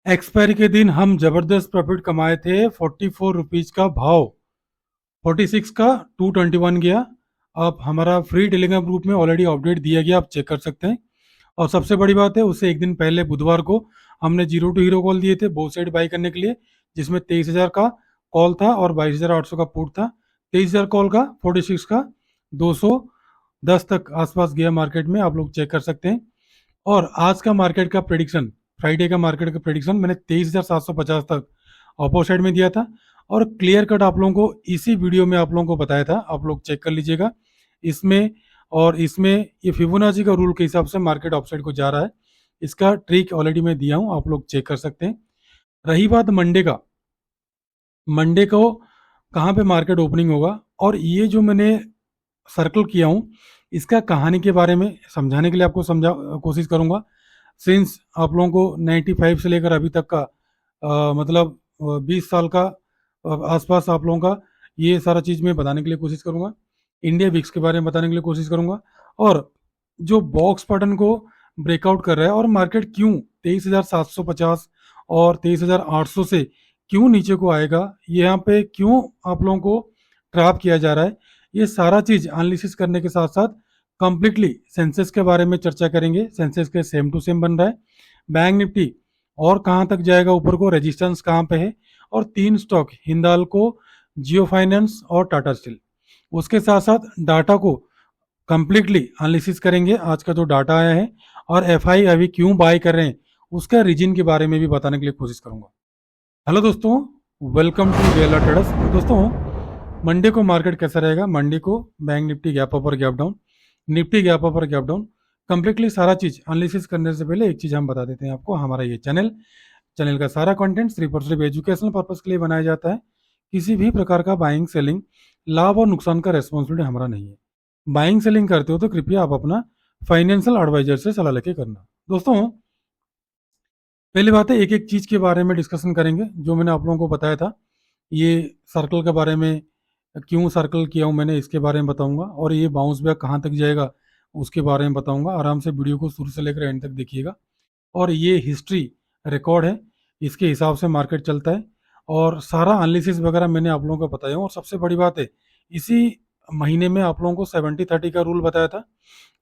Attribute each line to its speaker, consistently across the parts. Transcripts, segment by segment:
Speaker 1: Expiry के दिन हम जबरदस्त प्रॉफिट कमाए थे। 44 रुपीज का भाव 46 का 221 गया। अब हमारा फ्री टेलीग्राम ग्रुप में ऑलरेडी अपडेट दिया गया, आप चेक कर सकते हैं। और सबसे बड़ी बात है, उससे एक दिन पहले बुधवार को हमने जीरो टू हीरो कॉल दिए थे बोथ साइड बाई करने के लिए, जिसमें 23,000 का कॉल था और 22,800 का पुट था। 23,000 कॉल का 46 का 210 तक आसपास गया मार्केट में, आप लोग चेक कर सकते हैं। और आज का मार्केट का प्रेडिक्शन, फ्राइडे का मार्केट का प्रेडिक्शन मैंने 23,750 तक अपोजिट साइड में दिया था और क्लियर कट आप लोगों को इसी वीडियो में आप लोगों को बताया था, आप लोग चेक कर लीजिएगा इसमें। और इसमें ये फिबोनाची का रूल के हिसाब से मार्केट अपसाइड को जा रहा है, इसका ट्रिक ऑलरेडी मैं दिया हूं, आप लोग चेक कर सकते हैं। रही बात मंडे का, मंडे को कहाँ पे मार्केट ओपनिंग होगा, और ये जो मैंने सर्कल किया हूँ इसका कहानी के बारे में समझाने के लिए आपको समझा कोशिश करूंगा। सिंस आप लोगों को 95 से लेकर अभी तक का मतलब 20 साल का आसपास आप लोगों का ये सारा चीज़ मैं बताने के लिए कोशिश करूंगा। इंडिया विक्स के बारे में बताने के लिए कोशिश करूंगा, और जो बॉक्स पैटर्न को ब्रेकआउट कर रहा है और मार्केट क्यों 23,750 और 23,800 से क्यों नीचे को आएगा, यहाँ पे क्यों आप लोगों को ट्रैप किया जा रहा है, ये सारा चीज एनालिसिस करने के साथ साथ कंप्लीटली सेंसेस के बारे में चर्चा करेंगे। सेंसेस के सेम टू सेम बन रहा है, बैंक निफ्टी और कहां तक जाएगा ऊपर को, रेजिस्टेंस कहां पे है, और तीन स्टॉक हिंदाल्को, जियो फाइनेंस और टाटा स्टील। उसके साथ साथ डाटा को कंप्लीटली एनालिसिस करेंगे, आज का जो डाटा आया है और एफआई अभी क्यों बाय कर रहे हैं उसका रीजन के बारे में भी बताने के लिए कोशिश करूंगा। हेलो दोस्तों, वेलकम टू वेला ट्रेडर्स। दोस्तों, मंडे को मार्केट कैसा रहेगा? मंडे को बैंक निफ्टी गैप अप और gap down, Nifty gap up और गैप डाउन, कंप्लीटली सारा चीज एनालिसिस करने से पहले एक चीज हम बता देते हैं आपको, हमारा ये चैनल का सारा कंटेंट सिर्फ और सिर्फ एजुकेशनल पर्पज के लिए बनाया जाता है। किसी भी प्रकार का बाइंग सेलिंग, लाभ और नुकसान का रेस्पॉन्सिबिलिटी हमारा नहीं है। बाइंग सेलिंग करते हो तो कृपया आप अपना फाइनेंशियल एडवाइजर से सलाह लेके करना। दोस्तों, पहली बात है, एक एक चीज के बारे में डिस्कशन करेंगे जो मैंने आप लोगों को बताया था। ये सर्कल के बारे में, क्यों सर्कल किया हूँ मैंने इसके बारे में बताऊंगा, और ये बाउंस बैक कहाँ तक जाएगा उसके बारे में बताऊंगा। आराम से वीडियो को शुरू से लेकर एंड तक देखिएगा। और ये हिस्ट्री रिकॉर्ड है, इसके हिसाब से मार्केट चलता है, और सारा एनालिसिस वगैरह मैंने आप लोगों को बताया हूँ। और सबसे बड़ी बात है, इसी महीने में आप लोगों को 70-30 का रूल बताया था,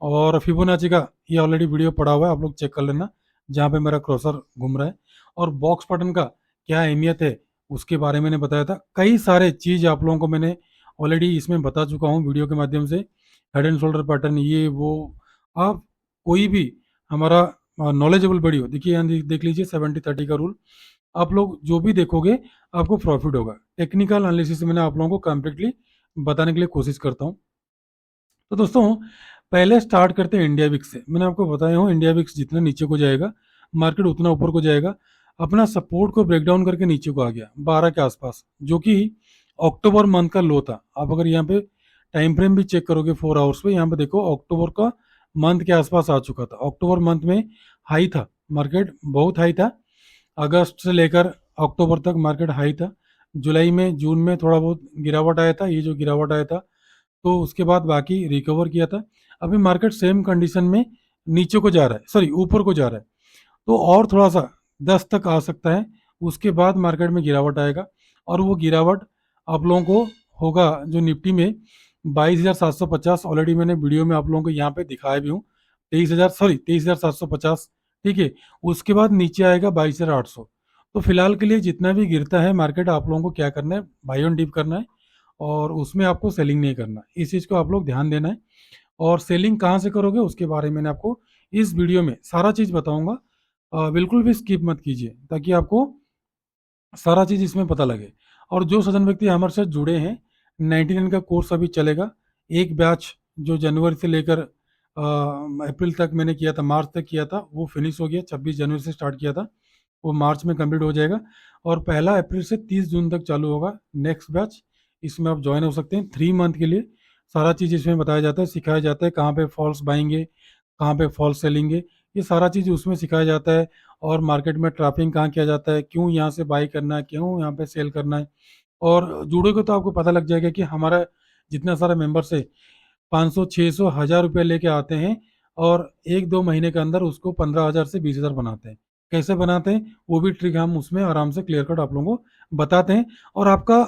Speaker 1: और फिबोनाची का ये ऑलरेडी वीडियो पड़ा हुआ है, आप लोग चेक कर लेना, जहाँ पे मेरा क्रॉसर घूम रहा है। और बॉक्स पैटर्न का क्या अहमियत है उसके बारे में मैंने बताया था। कई सारे चीज आप लोगों को मैंने ऑलरेडी इसमें बता चुका हूँ वीडियो के माध्यम से। हेड एंड शोल्डर पैटर्न, ये वो, आप कोई भी हमारा नॉलेजेबल वीडियो देखिए, यहाँ देख लीजिए 70-30 का रूल, आप लोग जो भी देखोगे आपको प्रॉफिट होगा। टेक्निकल एनालिसिस मैंने आप लोगों को कंप्लीटली बताने के लिए कोशिश करता हूँ। तो दोस्तों, पहले स्टार्ट करते हैं इंडिया विक्स से। मैंने आपको बताया हूँ, इंडिया विक्स जितना नीचे को जाएगा मार्केट उतना ऊपर को जाएगा। अपना सपोर्ट को ब्रेक डाउन करके नीचे को आ गया 12 के आसपास, जो कि अक्टूबर मंथ का लो था। आप अगर यहाँ पे टाइम फ्रेम भी चेक करोगे 4 आवर्स पे, यहाँ पे देखो अक्टूबर का मंथ के आसपास आ चुका था। अक्टूबर मंथ में हाई था, मार्केट बहुत हाई था। अगस्त से लेकर अक्टूबर तक मार्केट हाई था। जुलाई में, जून में थोड़ा बहुत गिरावट आया था। ये जो गिरावट आया था, तो उसके बाद बाकी रिकवर किया था। अभी मार्केट सेम कंडीशन में नीचे को जा रहा है, सॉरी ऊपर को जा रहा है, तो और थोड़ा सा 10 तक आ सकता है। उसके बाद मार्केट में गिरावट आएगा, और वो गिरावट आप लोगों को होगा जो निफ्टी में 22,750, ऑलरेडी मैंने वीडियो में आप लोगों को यहाँ पे दिखाया भी हूँ। 23,750, ठीक है। उसके बाद नीचे आएगा 22,800। तो फिलहाल के लिए जितना भी गिरता है मार्केट, आप लोगों को क्या करना है, बाई ऑन डिप करना है, और उसमें आपको सेलिंग नहीं करना। इस चीज़ को आप लोग ध्यान देना है। और सेलिंग कहाँ से करोगे उसके बारे में मैंने आपको इस वीडियो में सारा चीज़ बताऊंगा। बिल्कुल भी स्किप मत कीजिए, ताकि आपको सारा चीज़ इसमें पता लगे। और जो सज्जन व्यक्ति हमारे साथ जुड़े हैं, 99 का कोर्स अभी चलेगा। एक बैच जो जनवरी से लेकर अप्रैल तक मैंने किया था, मार्च तक किया था, वो फिनिश हो गया। 26 जनवरी से स्टार्ट किया था, वो मार्च में कंप्लीट हो जाएगा। और 1 अप्रैल से 30 जून तक चालू होगा नेक्स्ट बैच। इसमें आप ज्वाइन हो सकते हैं 3 मंथ के लिए। सारा चीज़ इसमें बताया जाता है, सिखाया जाता है, कहाँ पे फॉल्स बाएंगे, कहाँ पे फॉल्स सेलेंगे, ये सारा चीज़ उसमें सिखाया जाता है। और मार्केट में ट्रैपिंग कहाँ किया जाता है, क्यों यहाँ से बाई करना है, क्यों यहाँ पे सेल करना है। और जुड़ोगे तो आपको पता लग जाएगा कि हमारा जितना सारा मेंबर्स है 500, 600, 1,000 रुपये लेके आते हैं, और 1-2 महीने के अंदर उसको 15,000 से 20,000 बनाते हैं। कैसे बनाते हैं वो भी ट्रिक हम उसमें आराम से क्लियर कट आप लोगों को बताते हैं, और आपका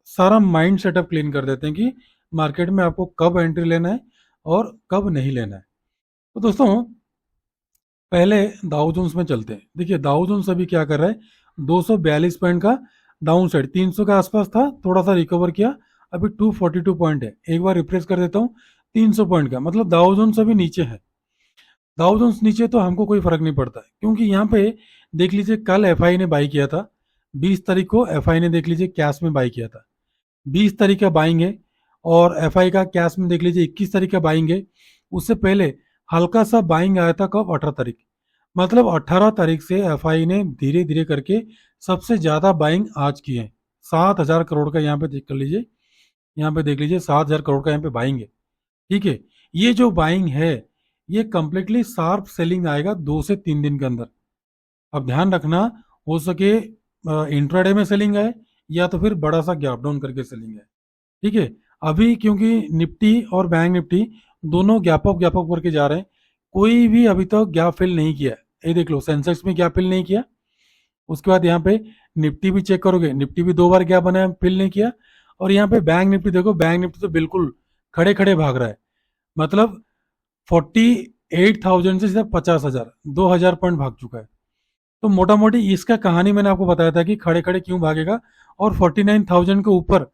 Speaker 1: सारा माइंड सेटअप क्लीन कर देते हैं कि मार्केट में आपको कब एंट्री लेना है और कब नहीं लेना है। तो दोस्तों पहले दाउ जोन्स में चलते हैं। देखिए दाउ जोन्स अभी क्या कर रहा है, 242 पॉइंट का डाउन साइड, 300 के आसपास था, थोड़ा सा रिकवर किया, अभी 242 पॉइंट है। एक बार रिफ्रेश कर देता हूँ, 300 पॉइंट का मतलब दाउ जोन्स अभी नीचे है। दाउ जोन्स नीचे तो हमको कोई फर्क नहीं पड़ता है, क्योंकि यहाँ पे देख लीजिए कल एफआई ने बाई किया था, 20 तारीख को एफआई ने देख लीजिए कैश में बाई किया था, 20 तारीख का बाइंग है, और एफआई का कैश में देख लीजिए 21 तारीख का बाइंग है। उससे पहले हल्का सा बाइंग आया था कब, 18 तारीख, मतलब 18 तारीख से एफआई ने धीरे धीरे करके सबसे ज्यादा बाइंग आज की है। 7,000 करोड़ का यहाँ पे देख कर लीजिए, यहाँ पे देख लीजिए 7,000 करोड़ का यहाँ पे बाइंग है। ठीक है, ये जो बाइंग है ये कंप्लीटली शार्प सेलिंग आएगा 2 से 3 दिन के अंदर। अब ध्यान रखना, हो सके इंट्राडे में सेलिंग आए या तो फिर बड़ा सा गैप डाउन करके सेलिंग आए। ठीक है, अभी क्योंकि निफ्टी और बैंक निफ्टी दोनों गैप अप करके जा रहे हैं, कोई भी अभी तक गैप फिल नहीं किया है। ये देख लो सेंसेक्स में गैप फिल नहीं किया, उसके बाद यहाँ पे निफ्टी भी चेक करोगे, निफ्टी भी 2 बार गैप बनाया, फिल नहीं किया। और यहाँ पे बैंक निफ्टी देखो, बैंक निफ्टी तो बिल्कुल खड़े खड़े भाग रहा है, मतलब 48,000 से सीधा 50,000, 2,000 पॉइंट भाग चुका है। तो मोटा मोटी इसका कहानी मैंने आपको बताया था कि खड़े खड़े क्यों भागेगा और 49,000 के ऊपर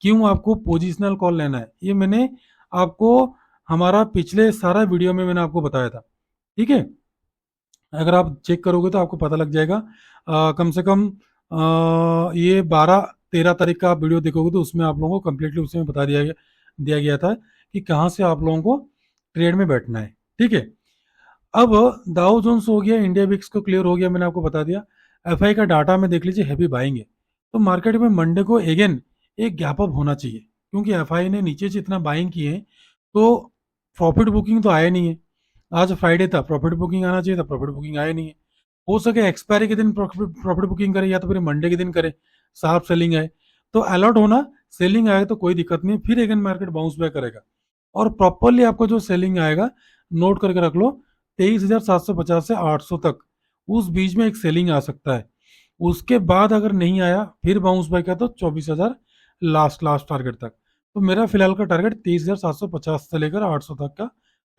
Speaker 1: क्यों आपको पोजिशनल कॉल लेना है, ये मैंने आपको हमारा पिछले सारा वीडियो में मैंने आपको बताया था। ठीक है, अगर आप चेक करोगे तो आपको पता लग जाएगा। कम से कम ये 12-13 तारीख का आप वीडियो देखोगे तो उसमें आप लोगों को कम्प्लीटली उसमें बता दिया गया था कि कहाँ से आप लोगों को ट्रेड में बैठना है। ठीक है, अब दाउ जोन्स हो गया, इंडिया विक्स को क्लियर हो गया, मैंने आपको बता दिया। एफआई का डाटा में देख लीजिए हैवी बाइंग है, तो मार्केट में मंडे को अगेन एक गैप अप होना चाहिए, क्योंकि एफआई ने नीचे से इतना बाइंग किए हैं, तो प्रॉफिट बुकिंग तो आया नहीं है। आज फ्राइडे था, प्रॉफिट बुकिंग आना चाहिए था, प्रॉफिट बुकिंग आया नहीं है। हो सके एक्सपायरी के दिन प्रॉफिट बुकिंग करे या तो फिर मंडे के दिन करे, शार्प सेलिंग आए तो अलर्ट होना, सेलिंग आए तो कोई दिक्कत नहीं, फिर अगेन मार्केट बाउंस बैक करेगा। और प्रॉपरली आपको जो सेलिंग आएगा नोट करके रख लो, 23,750 से 800 तक, उस बीच में एक सेलिंग आ सकता है। उसके बाद अगर नहीं आया फिर बाउंस बैक है तो 24,000 लास्ट लास्ट टारगेट तक। तो मेरा फिलहाल का टारगेट 23,750 से लेकर 800 तक का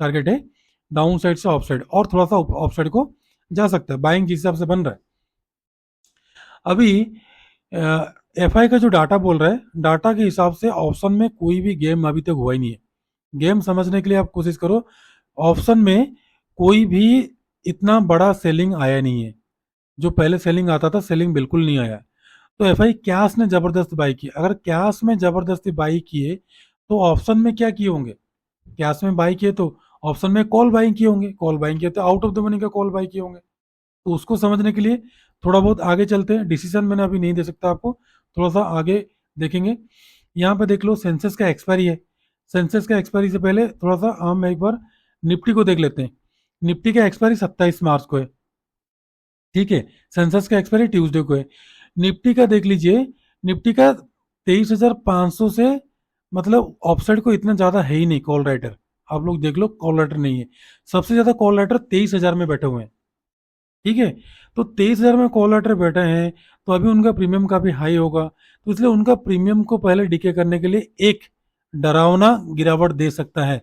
Speaker 1: टारगेट है, डाउन साइड से ऑफ साइड, और थोड़ा सा ऑफ साइड को जा सकता है, बाइंग जिस हिसाब से बन रहा है। अभी एफआई का जो डाटा बोल रहा है, डाटा के हिसाब से ऑप्शन में कोई भी गेम अभी तक हुआ ही नहीं है। गेम समझने के लिए आप कोशिश करो, ऑप्शन में कोई भी इतना बड़ा सेलिंग आया नहीं है। जो पहले सेलिंग आता था, सेलिंग बिल्कुल नहीं आया। तो एफआई कैश ने जबरदस्त बाई की, अगर कैश में जबरदस्ती बाई किए तो ऑप्शन में क्या किए होंगे, कैश में बाई किए तो ऑप्शन में कॉल बाइंग किए होंगे, कॉल बाइंग किए तो आउट ऑफ द मनी का कॉल बाई किए होंगे। तो उसको समझने के लिए थोड़ा बहुत आगे चलते हैं, डिसीजन मैंने अभी नहीं दे सकता आपको, थोड़ा सा आगे देखेंगे। यहाँ पे देख लो सेंसेस का एक्सपायरी है, सेंसेस का एक्सपायरी से पहले थोड़ा सा हम एक बार निफ्टी को देख लेते हैं। निफ्टी का एक्सपायरी 27 मार्च को है। ठीक है, सेंसेस का एक्सपायरी ट्यूसडे को है। निफ्टी का देख लीजिए, निफ्टी का 23,500 से, मतलब ऑफसाइड को इतना ज्यादा है ही नहीं कॉल राइटर, आप लोग देख लो कॉल राइटर नहीं है। सबसे ज्यादा कॉल राइटर 23,000 में बैठे हुए हैं। ठीक है, तो 23,000 में कॉल राइटर बैठे हैं, तो अभी उनका प्रीमियम काफी हाई होगा, तो इसलिए उनका प्रीमियम को पहले डिके करने के लिए एक डरावना गिरावट दे सकता है।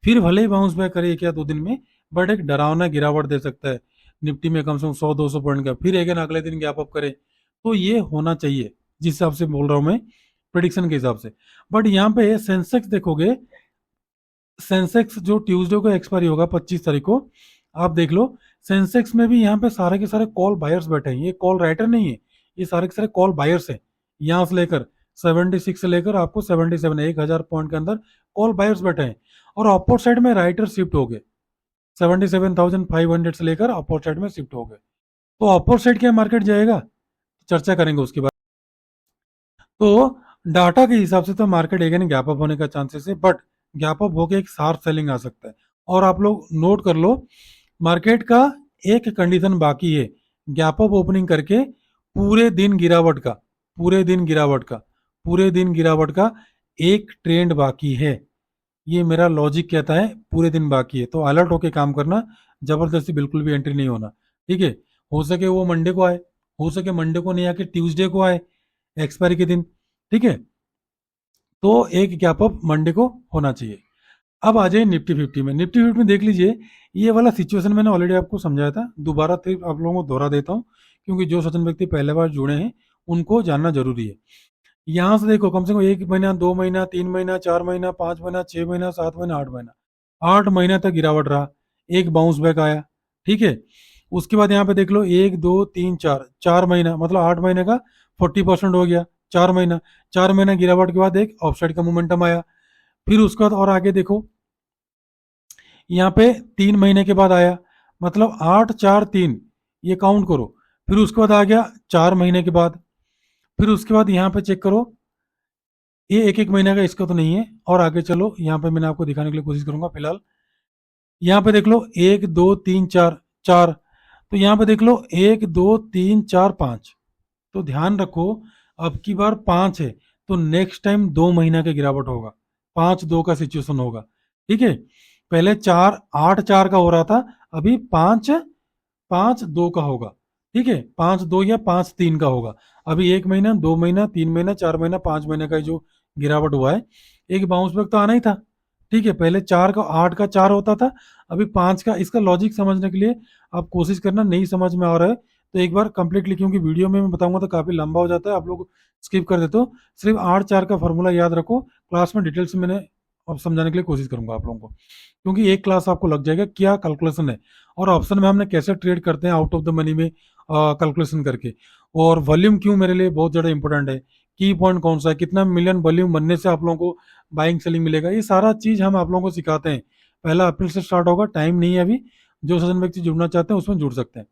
Speaker 1: फिर भले ही बाउंस बैक करे 1 या 2 दिन में, बट एक डरावना गिरावट दे सकता है निफ्टी में, कम से कम 100-200 पॉइंट का, फिर अगेन अगले दिन गैप अप करे। तो ये होना चाहिए जिस हिसाब से बोल रहा हूं मैं, प्रिडिक्शन के हिसाब से। बट यहाँ पे सेंसेक्स देखोगे, सेंसेक्स जो ट्यूसडे को एक्सपायरी होगा 25 तारीख को, आप देख लो सेंसेक्स में भी यहाँ पे सारे के सारे कॉल बायर्स बैठे हैं, ये कॉल राइटर नहीं है, ये सारे के सारे कॉल बायर्स हैं। यहाँ से लेकर 76 से लेकर आपको 77, 1,000 पॉइंट के अंदर कॉल बायर्स बैठे हैं, और अपोर साइड में राइटर शिफ्ट हो गए, 77,500 से लेकर अपोर साइड में शिफ्ट हो गए। तो अपोर साइड क्या मार्केट जाएगा, चर्चा करेंगे उसके बाद। तो डाटा के हिसाब से तो मार्केट अगेन गैप अप होने का चांसेस है, बट गैप अप होकर एक शार्प सेलिंग आ सकता है। और आप लोग नोट कर लो, मार्केट का एक कंडीशन बाकी है, गैप अप ओपनिंग करके पूरे दिन गिरावट का, पूरे दिन गिरावट का, पूरे दिन गिरावट का एक ट्रेंड बाकी है। ये मेरा लॉजिक कहता है पूरे दिन बाकी है, तो अलर्ट होके काम करना, जबरदस्ती बिल्कुल भी एंट्री नहीं होना। ठीक है, हो सके वो मंडे को आए, हो सके मंडे को नहीं आके ट्यूसडे को आए एक्सपायरी के दिन, ठीक है। तो एक गैप अप मंडे को होना चाहिए। अब आ जाइए निफ्टी फिफ्टी में। निफ्टी फिफ्टी में देख लीजिए, ये वाला सिचुएशन मैंने ऑलरेडी आपको समझाया था, दोबारा फिर आप लोगों को दोहरा देता हूँ, क्योंकि जो सज्जन व्यक्ति पहले बार जुड़े हैं उनको जानना जरूरी है। यहाँ से देखो, कम से कम 1 महीना, 2 महीना, 3 महीना, 4 महीना, 5 महीना, 6 महीना, 7 महीना, 8 महीना, 8 महीना तक गिरावट रहा, एक बाउंस बैक आया, ठीक है। उसके बाद यहाँ पे देख लो, 1 2 3 4, 4 महीना मतलब 8 महीने का 40% हो गया। 4 महीना, 4 महीना गिरावट के बाद एक ऑफसाइड का मोमेंटम आया। फिर उसके बाद और आगे देखो, यहाँ पे 3 महीने के बाद आया, मतलब 8 4 3, ये काउंट करो। फिर उसके बाद आ गया 4 महीने के बाद। फिर उसके बाद यहाँ पे चेक करो, ये एक एक महीने का इसका तो नहीं है। और आगे चलो, यहाँ पे मैंने आपको दिखाने के लिए कोशिश करूंगा। फिलहाल यहाँ पे देख लो, 1 2 3 4, 4। तो यहाँ पे देख लो, 1 2 3 4 5। तो ध्यान रखो, अब की बार 5 है, तो नेक्स्ट टाइम 2 महीना का गिरावट होगा, 5 2 का सिचुएशन होगा, ठीक है। पहले 4 8 4 का हो रहा था, अभी 5 5 2 का होगा, ठीक है। 5 2 या 5 3 का होगा। अभी 1 महीना, 2 महीना, 3 महीना, 4 महीना, 5 महीने का जो गिरावट हुआ है, एक बाउंस बैक तो आना ही था, ठीक है। पहले 4 का 8 का 4 होता था, अभी 5 का। इसका लॉजिक समझने के लिए आप कोशिश करना, नहीं समझ में आ रहा है तो एक बार कंप्लीटली, क्योंकि वीडियो में मैं बताऊंगा तो काफी लंबा हो जाता है, आप लोग स्किप कर देते हो। सिर्फ 8 4 का फॉर्मूला याद रखो, क्लास में डिटेल से मैंने अब समझाने के लिए कोशिश करूंगा आप लोगों को, क्योंकि एक क्लास आपको लग जाएगा क्या कैलकुलेशन है, और ऑप्शन में हमने कैसे ट्रेड करते हैं आउट ऑफ द मनी में कैलकुलेशन करके। और वॉल्यूम क्यों मेरे लिए बहुत ज़्यादा इंपॉर्टेंट है, की पॉइंट कौन सा है, कितना मिलियन वॉल्यूम बनने से आप लोगों को बाइंग सेलिंग मिलेगा, ये सारा चीज़ हम आप लोगों को सिखाते हैं। पहला अप्रैल से स्टार्ट होगा, टाइम नहीं है अभी, जो सज्जन व्यक्ति जुड़ना चाहते हैं उसमें जुड़ सकते हैं।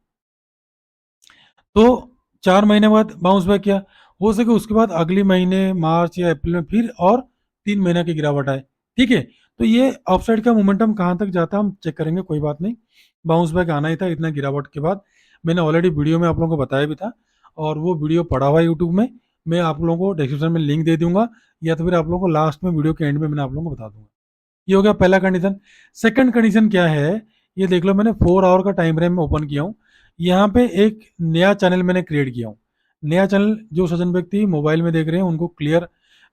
Speaker 1: तो 4 महीने बाद बाउंस बैक किया, हो सके उसके बाद अगले महीने मार्च या अप्रैल में फिर और 3 महीने की गिरावट आए, ठीक है। तो ये अपसाइड का मोमेंटम कहाँ तक जाता है हम चेक करेंगे, कोई बात नहीं। बाउंस बैक आना ही था इतना गिरावट के बाद, मैंने ऑलरेडी वीडियो में आप लोगों को बताया भी था, और वो वीडियो पड़ा हुआ है यूट्यूब में, मैं आप लोगों को डिस्क्रिप्शन में लिंक दे दूंगा, या तो फिर आप लोगों को लास्ट में वीडियो के एंड में मैंने आप लोगों को बता दूंगा। ये हो गया पहला कंडीशन। सेकंड कंडीशन क्या है, ये देख लो, मैंने 4 आवर का टाइम फ्रेम में ओपन किया हूँ। यहाँ पे एक नया चैनल मैंने क्रिएट किया हूँ। नया चैनल जो सज्जन व्यक्ति मोबाइल में देख रहे हैं उनको क्लियर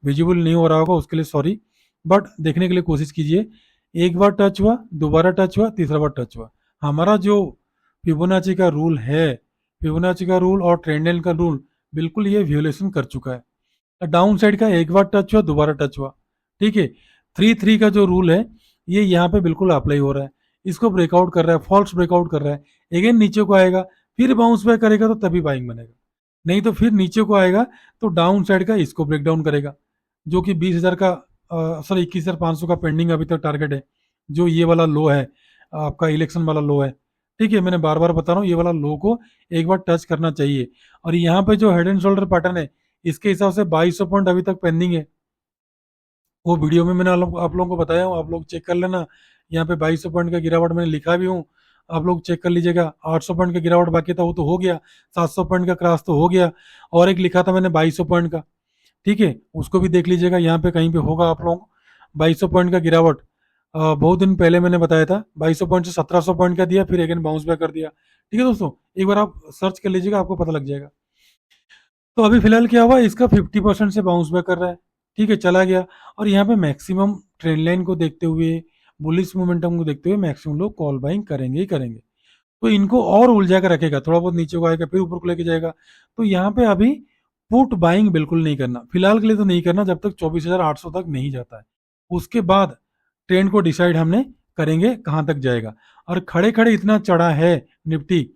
Speaker 1: विजिबल नहीं हो रहा होगा, उसके लिए सॉरी, बट देखने के लिए कोशिश कीजिए। एक बार टच हुआ, दोबारा टच हुआ, तीसरा बार टच हुआ। हमारा जो फिबोनाची का रूल है, फिबोनाची का रूल और ट्रेंड लाइन का रूल, बिल्कुल ये व्यूलेशन कर चुका है। डाउन साइड का एक बार टच हुआ, दोबारा टच हुआ, ठीक है। 3 3 का जो रूल है, ये यहाँ पे बिल्कुल अप्लाई हो रहा है, इसको ब्रेकआउट कर रहा है, फॉल्स ब्रेकआउट कर रहा है। अगेन नीचे को आएगा, फिर बाउंस बैक करेगा तो तभी बाइंग बनेगा, नहीं तो फिर नीचे को आएगा तो डाउन साइड का इसको ब्रेक डाउन करेगा, जो कि 20,000 का, सॉरी 21,500 का पेंडिंग अभी तक टारगेट है, जो ये वाला लो है, आपका इलेक्शन वाला लो है, ठीक है। मैंने बार बार बता रहा हूँ, ये वाला लो को एक बार टच करना चाहिए। और यहाँ पे जो हेड एंड शोल्डर पैटर्न है, इसके हिसाब से 2200 पॉइंट अभी तक पेंडिंग है। वो वीडियो में मैंने आप लोगों को बताया हूँ, आप लोग चेक कर लेना। यहाँ पे 2200 पॉइंट का गिरावट मैंने लिखा भी हूँ, आप लोग चेक कर लीजिएगा। 800 पॉइंट का गिरावट बाकी था, वो तो हो गया। 700 पॉइंट का क्रॉस तो हो गया, और एक लिखा था मैंने 2200 पॉइंट का, ठीक है, उसको भी देख लीजिएगा। यहाँ पे कहीं पे होगा आप लोग 2200 पॉइंट का गिरावट, बहुत दिन पहले मैंने बताया था। 2200 पॉइंट से 1700 पॉइंट का दिया, फिर अगेन बाउंस बैक कर दिया, ठीक है दोस्तों। एक बार आप सर्च कर लीजिएगा, आपको पता लग जाएगा। तो अभी फिलहाल क्या हुआ, इसका 50% से बाउंस बैक कर रहा है, ठीक है, चला गया। और यहाँ पे मैक्सिमम ट्रेंड लाइन को देखते हुए, बुलिश मोमेंटम को देखते हुए मैक्सिमम लोग कॉल बाइंग करेंगे ही करेंगे। तो इनको और उलझा कर रखेगा, थोड़ा बहुत नीचे को आएगा फिर ऊपर को लेके जाएगा। तो यहाँ पे अभी पुट बाइंग बिल्कुल नहीं करना, फिलहाल के लिए तो नहीं करना, जब तक 24,800 तक नहीं जाता है। उसके बाद ट्रेंड को डिसाइड हमने करेंगे कहाँ तक जाएगा। और खड़े खड़े इतना चढ़ा है निफ्टी,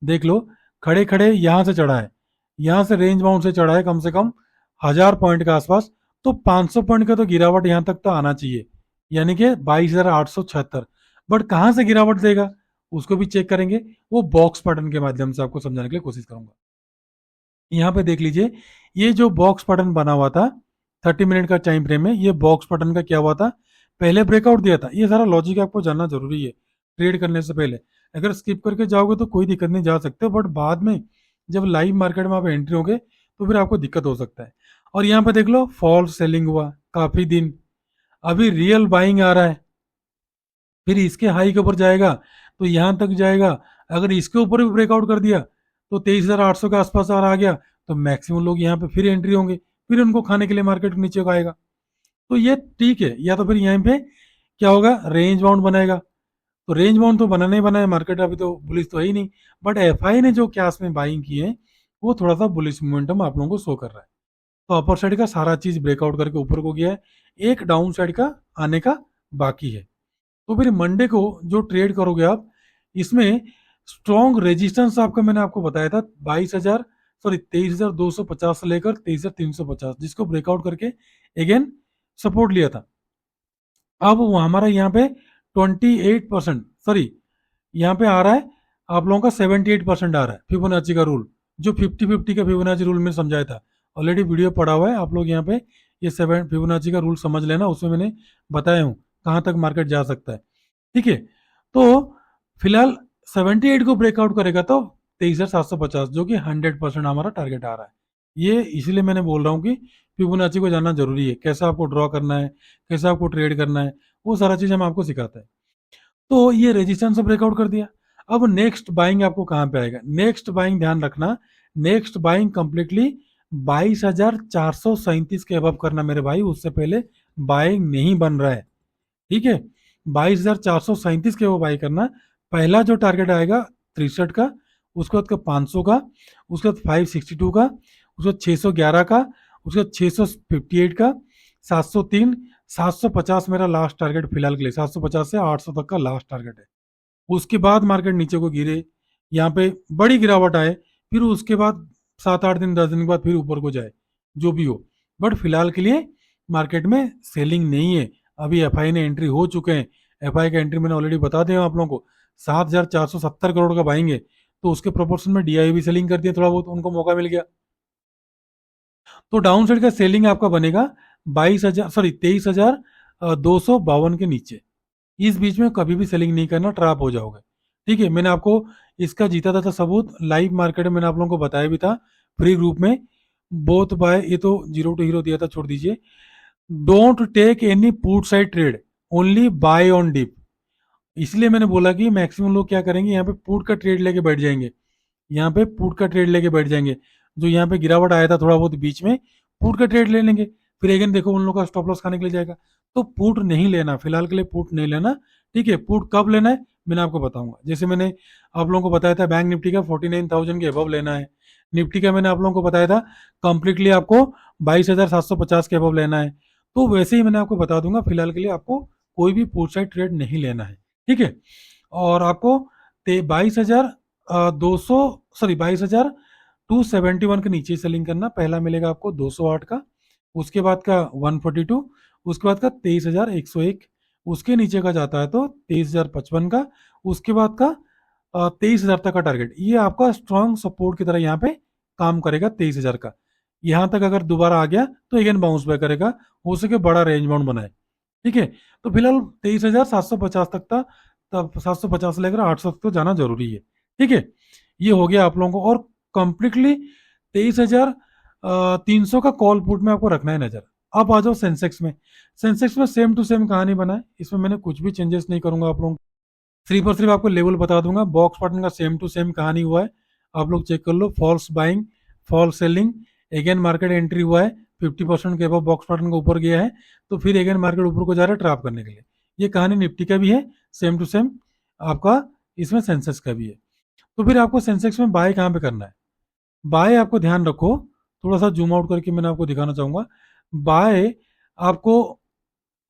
Speaker 1: देख लो, खड़े खड़े यहाँ से चढ़ा है, यहाँ से रेंज बाउंड से चढ़ा है कम से कम 1000 पॉइंट के आसपास। तो 500 पॉइंट का तो गिरावट यहाँ तक तो आना चाहिए, यानी कि 22,876। बट कहाँ से गिरावट देगा उसको भी चेक करेंगे, वो बॉक्स पैटर्न के माध्यम से आपको समझाने के लिए कोशिश करूंगा। यहाँ पे देख लीजिए, ये जो बॉक्स पैटर्न बना हुआ था 30 मिनट का टाइम फ्रेम में, ये बॉक्स पैटर्न का क्या हुआ था, पहले ब्रेकआउट दिया था। ये सारा लॉजिक आपको जानना जरूरी है ट्रेड करने से पहले। अगर स्किप करके जाओगे तो कोई दिक्कत नहीं, जा सकते हो, बट बाद में जब लाइव मार्केट में आप एंट्री होगे तो फिर आपको दिक्कत हो सकता है। और यहाँ पे देख लो, फॉल्स सेलिंग हुआ काफी दिन, अभी रियल बाइंग आ रहा है, फिर इसके हाई के ऊपर जाएगा तो यहाँ तक जाएगा, अगर इसके ऊपर भी ब्रेकआउट कर दिया तो 23,800 के आसपास आ गया तो मैक्सिमम लोग यहाँ पे फिर एंट्री होंगे, फिर उनको खाने के लिए मार्केट नीचे का आएगा। तो ये ठीक है, या तो फिर यहाँ पे क्या होगा, रेंज बाउंड बनेगा। तो रेंज बाउंड तो बनाना ही बना है, मार्केट अभी तो बुलिश तो है ही नहीं, बट एफआई ने जो क्यास में बाइंग की है वो थोड़ा सा बुलिश मोमेंटम आप लोगों को शो कर रहा है। तो अपर साइड का सारा चीज ब्रेकआउट करके ऊपर को गया है, एक डाउन साइड का आने का बाकी है। तो फिर मंडे को जो ट्रेड करोगे आप, इसमें स्ट्रॉन्ग रेजिस्टेंस आपका मैंने आपको बताया था 23,250 से लेकर 23,350, जिसको ब्रेकआउट करके अगेन सपोर्ट लिया था। अब वो हमारा यहाँ पे 28%, सॉरी यहाँ पे आ रहा है आप लोगों का 78% आ रहा है फिबोनाची का रूल, जो 50-50 का फिबोनाची रूल में समझाया था। ऑलरेडी वीडियो पड़ा हुआ है, आप लोग यहाँ पे ये 7 फिबोनाची का रूल समझ लेना, उसमें मैंने बताया हूँ कहाँ तक मार्केट जा सकता है। ठीक है, तो फिलहाल 78 को ब्रेकआउट करेगा तो 23,750, जो कि 100% हमारा टारगेट आ रहा है। ये इसलिए मैंने बोल रहा हूँ कि फिबोनाची को जानना जरूरी है, कैसे आपको ड्रॉ करना है, कैसे आपको ट्रेड करना है, वो सारा चीज हम आपको सिखाते हैं। तो ये रेजिस्टेंस से ब्रेकआउट कर दिया। अब नेक्स्ट बाइंग आपको कहां पे आएगा, नेक्स्ट बाइंग ध्यान रखना, नेक्स्ट बाइंग कंप्लीटली 22,437 के अबव करना मेरे भाई, उससे पहले बाइंग नहीं बन रहा है। ठीक है, 22,437 के वो बाई करना। पहला जो टारगेट आएगा 63 का, उसके बाद का 500 का, उसके बाद 562 का, उसके बाद 611 का, उसके बाद 658 का, 703, 750 मेरा लास्ट टारगेट फिलहाल के लिए, 750 से 800 तक का लास्ट टारगेट है। उसके बाद मार्केट नीचे को गिरे, यहाँ पे बड़ी गिरावट आए, फिर उसके बाद 7-8 दिन 10 दिन के बाद फिर ऊपर को जाए, जो भी हो, बट फिलहाल के लिए मार्केट में सेलिंग नहीं है। अभी एफआई ने एंट्री हो चुके हैं, एफआई का एंट्री मैंने ऑलरेडी बता दिया आप लोगों को, 7,470 करोड़ का बाएंगे, तो उसके प्रोपोर्शन में डीआई भी सेलिंग कर दिया, थोड़ा बहुत उनको मौका मिल गया। तो डाउन साइड का सेलिंग आपका बनेगा 23,252 के नीचे। इस बीच में कभी भी सेलिंग नहीं करना, ट्रैप हो जाओगे। ठीक है, मैंने आपको इसका जीता था सबूत लाइव मार्केट में मैंने आप लोगों को बताया भी था फ्री ग्रुप में, बोथ बाय, ये तो जीरो टू हीरो दिया था, छोड़ दीजिए। Don't take any put side trade, only buy on dip. इसलिए मैंने बोला कि मैक्सिमम लोग क्या करेंगे, यहाँ पे पुट का ट्रेड लेके बैठ जाएंगे, यहाँ पे पुट का ट्रेड लेके बैठ जाएंगे। जो यहाँ पे गिरावट आया था थोड़ा बहुत बीच में, पुट का ट्रेड ले लेंगे, फिर अगेन देखो उन लोग का स्टॉप लॉस खाने के लिए जाएगा। तो पुट नहीं लेना, फिलहाल के लिए पुट नहीं लेना। ठीक है, पुट कब लेना है मैंने आपको बताऊंगा। जैसे मैंने आप लोगों को बताया था बैंक निफ्टी का 49,000 के अबव लेना है, निफ्टी का मैंने आप लोगों को बताया था कंप्लीटली आपको 22,750 के अबव लेना है। तो वैसे ही मैंने आपको बता दूंगा, फिलहाल के लिए आपको कोई भी पुट साइड ट्रेड नहीं लेना है। ठीक है, और आपको 22,200, सॉरी 22,271 के नीचे सेलिंग करना। पहला मिलेगा आपको 208 का, उसके बाद का 142, उसके बाद का 23,101, उसके नीचे का जाता है तो 23,055 का, उसके बाद का 23,000 तक का टारगेट। ये आपका स्ट्रॉन्ग सपोर्ट की तरह यहाँ पे काम करेगा 23,000 का। यहाँ तक अगर दोबारा आ गया तो अगेन बाउंस बैक करेगा, हो सके बड़ा रेंज बाउंड बनाए। ठीक है, तो फिलहाल 23,750 तक था, तब 750 से लेकर 800 तक तो जाना जरूरी है। ठीक है, ये हो गया आप लोगों को। और कंप्लीटली 23,300 का कॉल पुट में आपको रखना है नजर। अब आ जाओ सेंसेक्स में। सेंसेक्स में सेम टू सेम कहानी बना है, इसमें मैंने कुछ भी चेंजेस नहीं करूंगा आप लोगों को, सिर्फ और सिर्फ आपको लेवल बता दूंगा। बॉक्स पैटर्न का सेम टू सेम कहानी हुआ है, आप लोग चेक कर लो। False buying, false selling, again market entry हुआ है 50% के अबव बॉक्स पैटर्न का ऊपर गया है, तो फिर अगेन मार्केट ऊपर को जा रहा है ट्रैप करने के लिए। ये कहानी निफ्टी का भी है सेम टू सेम, आपका इसमें सेंसेक्स का भी है। तो फिर आपको सेंसेक्स में बाय कहाँ पे करना है, बाय आपको ध्यान रखो, थोड़ा सा जूम आउट करके मैंने आपको दिखाना चाहूंगा। बाय आपको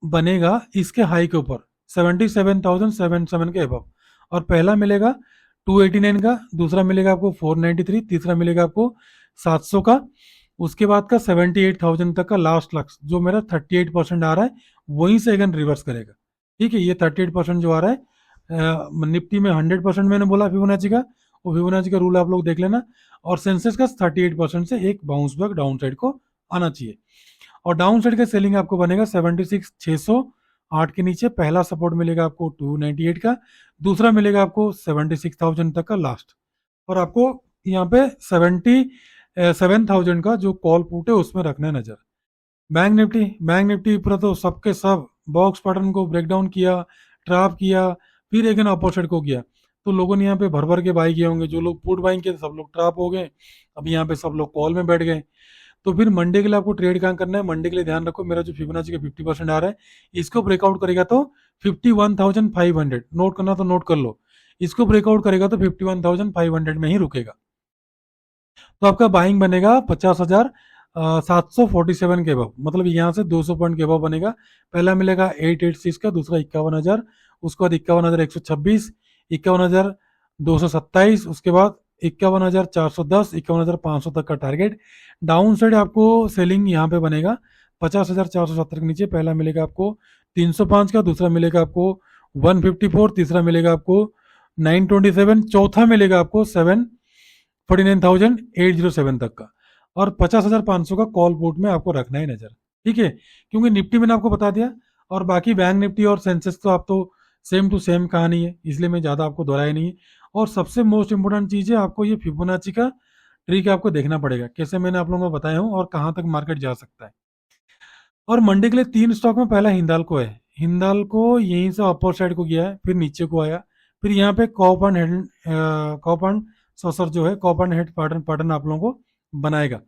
Speaker 1: बनेगा इसके हाई के ऊपर 77,777 के अबव, और पहला मिलेगा 289 का, दूसरा मिलेगा आपको 493, तीसरा मिलेगा आपको 700 का, उसके बाद का 78,000 तक का लास्ट लक्स, जो मेरा 38% आ रहा है, वहीं से अगेन रिवर्स करेगा। ठीक है, ये 38% जो आ रहा है निफ्टी में 100% मैंने बोला फिबोनाची का, वो फिबोनाची का रूल आप लोग देख लेना। और सेंसेक्स का 38% से एक बाउंस बैक डाउन साइड को आना चाहिए। और डाउन साइड का सेलिंग आपको बनेगा 76,608 के नीचे, पहला सपोर्ट मिलेगा आपको 298 का, दूसरा मिलेगा आपको 76,000 तक का लास्ट, और आपको यहाँ पे 77,000 का जो कॉल पुट है उसमें रखना है नजर। बैंक निफ्टी पूरा तो सबके सब बॉक्स पैटर्न को ब्रेक डाउन किया, ट्रैप किया, फिर अगेन अपोजिट को किया, तो लोगों ने यहाँ पे भर भर के बाई किए होंगे, जो लोग पुट बाइंग किए थे सब लोग ट्रैप हो गए, अब यहाँ पे सब लोग कॉल में बैठ गए। तो फिर मंडे के लिए आपको ट्रेड कहाँ करना है, मंडे के लिए ध्यान रखो मेरा जो फिबोनाची का 50% आ रहा है, इसको ब्रेकआउट करेगा तो 51,500, नोट करना तो नोट कर लो, इसको ब्रेकआउट करेगा तो 51,500 में ही रुकेगा। तो आपका बाइंग बनेगा 50,747 के अबव, मतलब यहाँ से 200 पॉइंट के अबव बनेगा। पहला मिलेगा 886 का, दूसरा 51,000, उसके बाद 51,126, 51,227, उसके बाद 51,410, 51,500 तक का टारगेट। डाउन साइड आपको सेलिंग यहाँ पे बनेगा 50,470 के नीचे। पहला मिलेगा आपको 305 का, दूसरा मिलेगा आपको 154, तीसरा मिलेगा आपको 927, चौथा मिलेगा आपको 49,807 तक का, और 50,500 का कॉल पोर्ट में आपको रखना है नजर, ठीक है, क्योंकि निफ्टी मैंने आपको बता दिया, और बाकी बैंक निफ्टी और सेंसेक्स तो आप तो सेम टू सेम कहानी है, इसलिए मैं ज्यादा आपको दोहराया नहीं है। और सबसे मोस्ट इंपोर्टेंट चीज है, आपको ये फिबोनाची का ट्रिक आपको देखना पड़ेगा, कैसे मैंने आप लोगों को बताया हूँ और कहाँ तक मार्केट जा सकता है। और मंडे के लिए 3 स्टॉक में पहला हिंदाल्को है, हिंदाल्को यहीं से अपर साइड को गया है, फिर नीचे को आया, फिर यहाँ पे कॉप एंड सॉसर जो है, कॉप एंड हेड पैटर्न आप लोगों को बनाएगा।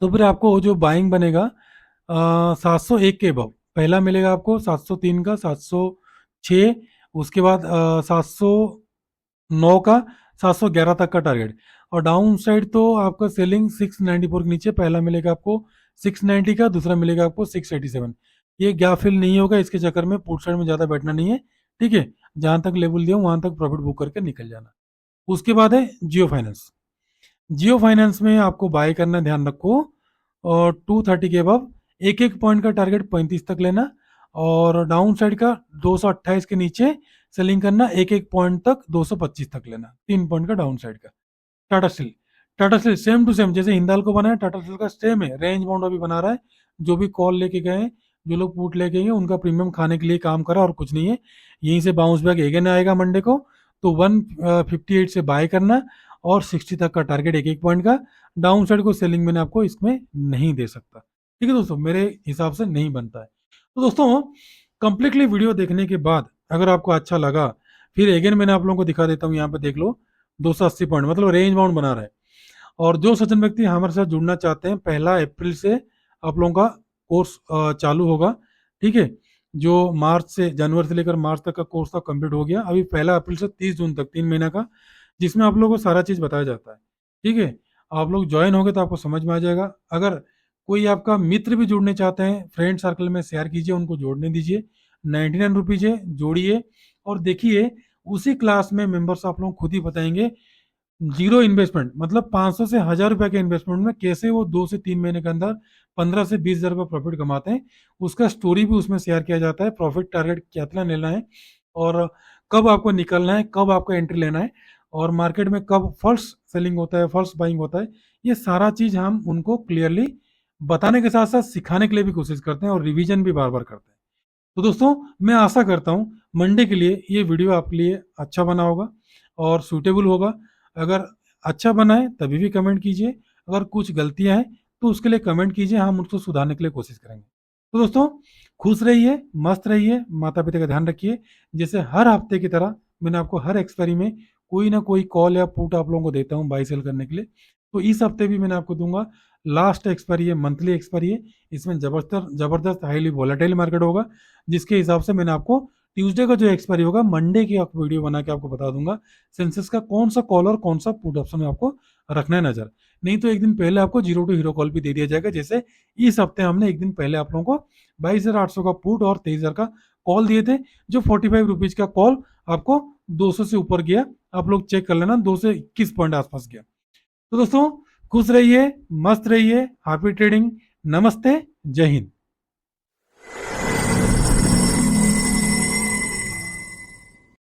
Speaker 1: तो फिर आपको जो बाइंग बनेगा 701 के अबव, पहला मिलेगा आपको 703 का, 706, उसके बाद 709 का, 711 तक का टारगेट। और डाउन साइड तो आपका सेलिंग 694 के नीचे, पहला मिलेगा आपको 690 का, दूसरा मिलेगा आपको 687। ये गैप फिल नहीं होगा, इसके चक्कर में पुट साइड में ज्यादा बैठना नहीं है, ठीक है, जहां तक लेवल दिया वहां तक प्रॉफिट बुक करके निकल जाना। उसके बाद है जियो फाइनेंस। जियो फाइनेंस में आपको बाय करना, ध्यान रखो, और 230 के अबव, एक एक पॉइंट का टारगेट 35 तक लेना, और डाउन साइड का 228 के नीचे सेलिंग करना, एक एक पॉइंट तक 225 तक लेना, 3 पॉइंट का डाउन साइड का। Tata Steel, Tata Steel same to same जैसे हिंदाल को बनाया, टाटा स्टील का सेम है, रेंज बाउंड अभी बना रहा है। जो भी कॉल लेके गए, जो लोग पुट लेके गए, उनका प्रीमियम खाने के लिए काम करा और कुछ नहीं है। यहीं से बाउंस बैक अगेन आएगा मंडे को, तो 158 से बाय करना, और 60 तक का टारगेट एक एक पॉइंट का। डाउन साइड को सेलिंग मैंने आपको इसमें नहीं दे सकता, ठीक है दोस्तों, मेरे हिसाब से नहीं बनता है। तो दोस्तों कंप्लीटली वीडियो देखने के बाद अगर आपको अच्छा लगा, फिर अगेन मैंने आप लोगों को दिखा देता हूँ, यहाँ पे देख लो 280 पॉइंट, मतलब रेंज बाउंड बना रहा है। और जो सज्जन व्यक्ति हमारे साथ जुड़ना चाहते हैं, 1 अप्रैल से आप लोगों का कोर्स चालू होगा, ठीक है, जो मार्च से, जनवरी से लेकर मार्च तक का कोर्स था कंप्लीट हो गया, अभी 1 अप्रैल से 30 जून तक 3 महीना का, जिसमें आप लोगों को सारा चीज बताया जाता है, ठीक है। आप लोग ज्वाइन होंगे तो आपको समझ में आ जाएगा। अगर कोई आपका मित्र भी जुड़ने चाहते हैं, फ्रेंड सर्कल में शेयर कीजिए, उनको जोड़ने दीजिए, 99 रुपीज है, जोड़िए और देखिए, उसी क्लास में मेंबर्स आप लोग खुद ही बताएंगे, जीरो इन्वेस्टमेंट मतलब 500 से 1,000 रुपए के इन्वेस्टमेंट में कैसे वो 2 से 3 महीने के अंदर 15 से 20 हजार रुपये प्रॉफिट कमाते हैं। उसका स्टोरी भी उसमें शेयर किया जाता है, प्रॉफिट टारगेट कितना लेना है, और कब आपको निकलना है, कब आपको एंट्री लेना है, और मार्केट में कब फर्स्ट सेलिंग होता है, फर्स्ट बाइंग होता है, ये सारा चीज हम उनको क्लियरली बताने के साथ साथ सिखाने के लिए भी कोशिश करते हैं, और रिवीजन भी बार बार करते हैं। तो दोस्तों मैं आशा करता हूँ मंडे के लिए ये वीडियो आपके लिए अच्छा बना होगा और सूटेबल होगा। अगर अच्छा बना है तभी भी कमेंट कीजिए, अगर कुछ गलतियां हैं तो उसके लिए कमेंट कीजिए, हम उसको सुधारने के लिए कोशिश करेंगे। तो दोस्तों खुश रहिए, मस्त रहिए, माता पिता का ध्यान रखिए। जैसे हर हफ्ते की तरह मैंने आपको हर एक्सपायरी में कोई ना कोई कॉल या पुट आप लोगों को देता हूँ बाई सेल करने के लिए, तो इस हफ्ते भी मैंने आपको दूंगा। लास्ट एक्सपायरी है, मंथली एक्सपायरी है, इसमें जबरदस्त जबरदस्त हाईली वॉलेटाइल मार्केट होगा, जिसके हिसाब से मैंने आपको ट्यूसडे का जो एक्सपायरी होगा मंडे की आपको वीडियो बना के आपको बता दूंगा, सेंसेक्स का कौन सा कॉल और कौन सा पुट ऑप्शन में आपको रखना है नजर। नहीं तो एक दिन पहले आपको 0 to हीरो कॉल भी दे दिया जाएगा, जैसे इस हफ्ते हमने एक दिन पहले आप लोगों को 22,800 का पुट और 23,000 का कॉल दिए थे, जो 45 रुपीज का कॉल आपको 200 से ऊपर गया, आप लोग चेक कर लेना, 2 से 21 पॉइंट आसपास गया। तो दोस्तों खुश रहिए, मस्त रहिए, हैप्पी ट्रेडिंग, नमस्ते, जय हिंद।